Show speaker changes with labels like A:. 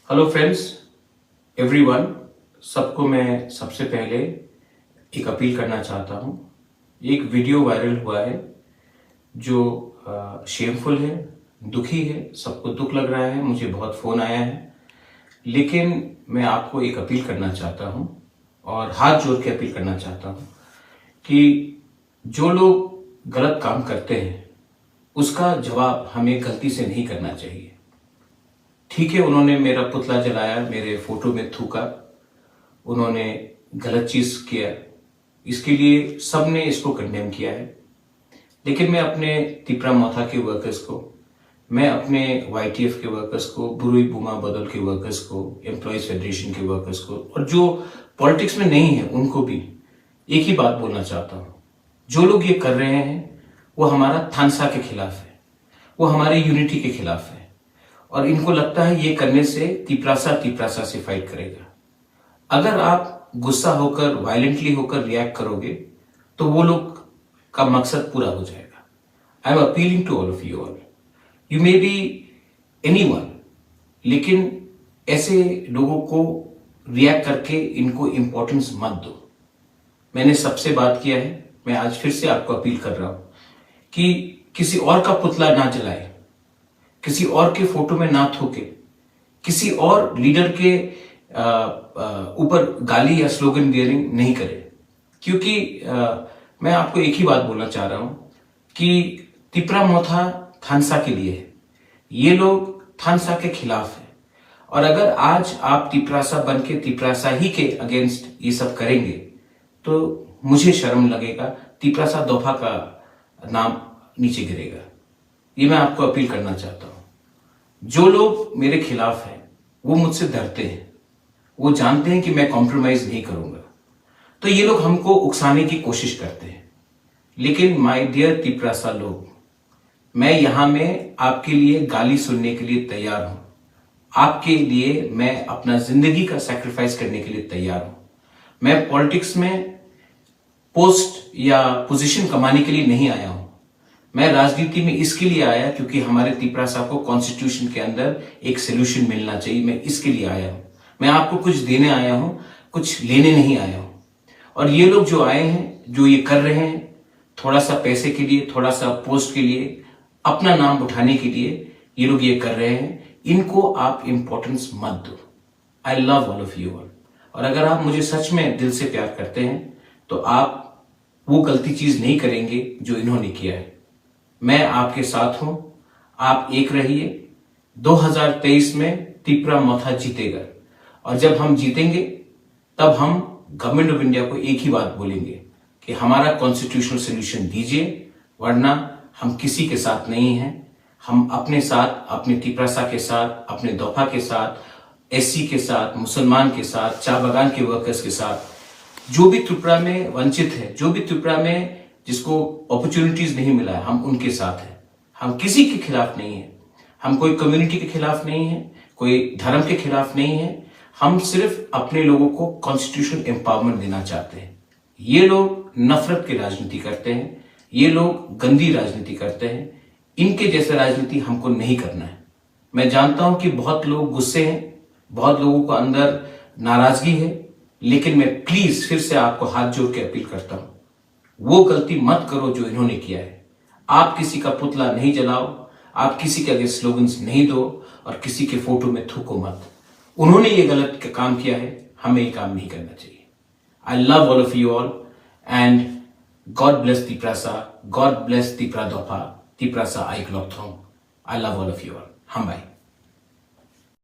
A: Hello friends, everyone. सबको मैं सबसे पहले एक अपील करना चाहता हूँ। एक वीडियो वायरल हुआ है जो शेमफुल है, दुखी है, सबको दुख लग रहा है, मुझे बहुत फ़ोन आया है। लेकिन मैं आपको एक अपील करना चाहता हूँ और हाथ जोड़ के अपील करना चाहता हूँ कि जो लोग गलत काम करते हैं उसका जवाब हमें गलती से नहीं करना चाहिए। ठीक है, उन्होंने मेरा पुतला जलाया, मेरे फोटो में थूका, उन्होंने गलत चीज किया, इसके लिए सबने इसको कंडेम किया है। लेकिन मैं अपने तिपरा मोथा के वर्कर्स को, मैं अपने YTF के वर्कर्स को, बुरुई बुमा बदल के वर्कर्स को, एम्प्लॉयज फेडरेशन के वर्कर्स को और जो पॉलिटिक्स में नहीं है उनको भी एक ही बात बोलना चाहता हूं। जो लोग ये कर रहे हैं वो हमारा थानसा के खिलाफ है, वो हमारे यूनिटी के खिलाफ है और इनको लगता है ये करने से तिपरासा से फाइट करेगा। अगर आप गुस्सा होकर, वायलेंटली होकर रिएक्ट करोगे तो वो लोग का मकसद पूरा हो जाएगा। I am appealing to all of you all, you may be anyone, लेकिन ऐसे लोगों को रिएक्ट करके इनको इंपॉर्टेंस मत दो। मैंने सबसे बात किया है, मैं आज फिर से आपको अपील कर रहा हूं कि किसी और का पुतला ना जलाए, किसी और के फोटो में ना थूके, किसी और लीडर के ऊपर गाली या स्लोगन बियरिंग नहीं करे। क्योंकि मैं आपको एक ही बात बोलना चाह रहा हूं कि तिपरा मोथा थानसा के लिए है, ये लोग थानसा के खिलाफ है। और अगर आज आप तिपरासा बन के तिपरासा ही के अगेंस्ट ये सब करेंगे तो मुझे शर्म लगेगा, तिपरासा दोफा का नाम नीचे गिरेगा। ये मैं आपको अपील करना चाहता हूं। जो लोग मेरे खिलाफ हैं वो मुझसे डरते हैं, वो जानते हैं कि मैं कॉम्प्रोमाइज नहीं करूंगा, तो ये लोग हमको उकसाने की कोशिश करते हैं। लेकिन माय डियर तिपरासा लोग, मैं यहां में आपके लिए गाली सुनने के लिए तैयार हूं। आपके लिए मैं अपना जिंदगी का सैक्रिफाइस करने के लिए तैयार हूं। मैं पॉलिटिक्स में पोस्ट या पोजीशन कमाने के लिए नहीं आया हूं। मैं राजनीति में इसके लिए आया क्योंकि हमारे तिपरासा को कॉन्स्टिट्यूशन के अंदर एक सोल्यूशन मिलना चाहिए। मैं इसके लिए आया हूं। मैं आपको कुछ देने आया हूं, कुछ लेने नहीं आया हूं। और ये लोग जो आए हैं, जो ये कर रहे हैं, थोड़ा सा पैसे के लिए, थोड़ा सा पोस्ट के लिए, अपना नाम उठाने के लिए ये लोग ये कर रहे हैं, इनको आप इंपॉर्टेंस मत दो। आई love all of you all. और अगर आप मुझे सच में दिल से प्यार करते हैं तो आप वो गलती चीज नहीं करेंगे जो इन्होंने किया है। मैं आपके साथ हूं, आप एक रहिए। 2023 में तिपरा मोथा जीतेगा और जब हम जीतेंगे तब हम गवर्नमेंट ऑफ इंडिया को एक ही बात बोलेंगे कि हमारा कॉन्स्टिट्यूशनल सोल्यूशन दीजिए, वरना हम किसी के साथ नहीं हैं। हम अपने साथ, अपने तिपरासा के साथ, अपने दोफा के साथ, SC के साथ, मुसलमान के साथ, चाय बागान के वर्कर्स के साथ, जो भी त्रिपुरा में वंचित है, जो भी त्रिपुरा में जिसको अपॉर्चुनिटीज नहीं मिला है, हम उनके साथ हैं। हम किसी के खिलाफ नहीं है, हम कोई कम्युनिटी के खिलाफ नहीं है, कोई धर्म के खिलाफ नहीं है। हम सिर्फ अपने लोगों को कॉन्स्टिट्यूशनल एम्पावरमेंट देना चाहते हैं। ये लोग नफरत की राजनीति करते हैं, ये लोग गंदी राजनीति करते हैं। इनके जैसे राजनीति हमको नहीं करना है। मैं जानता हूं कि बहुत लोग गुस्से हैं, बहुत लोगों को अंदर नाराजगी है, लेकिन मैं प्लीज फिर से आपको हाथ जोड़ के अपील करता हूं, वो गलती मत करो जो इन्होंने किया है। आप किसी का पुतला नहीं जलाओ, आप किसी के आगे स्लोगन्स नहीं दो और किसी के फोटो में थूको मत। उन्होंने ये गलत काम किया है, हमें ये काम नहीं करना चाहिए। I love all of you all and God bless Tiprasa, God bless Tipra Dopha, Tiprasa आई क्लॉक थ्रोंग। I love all of you all. हम बाय।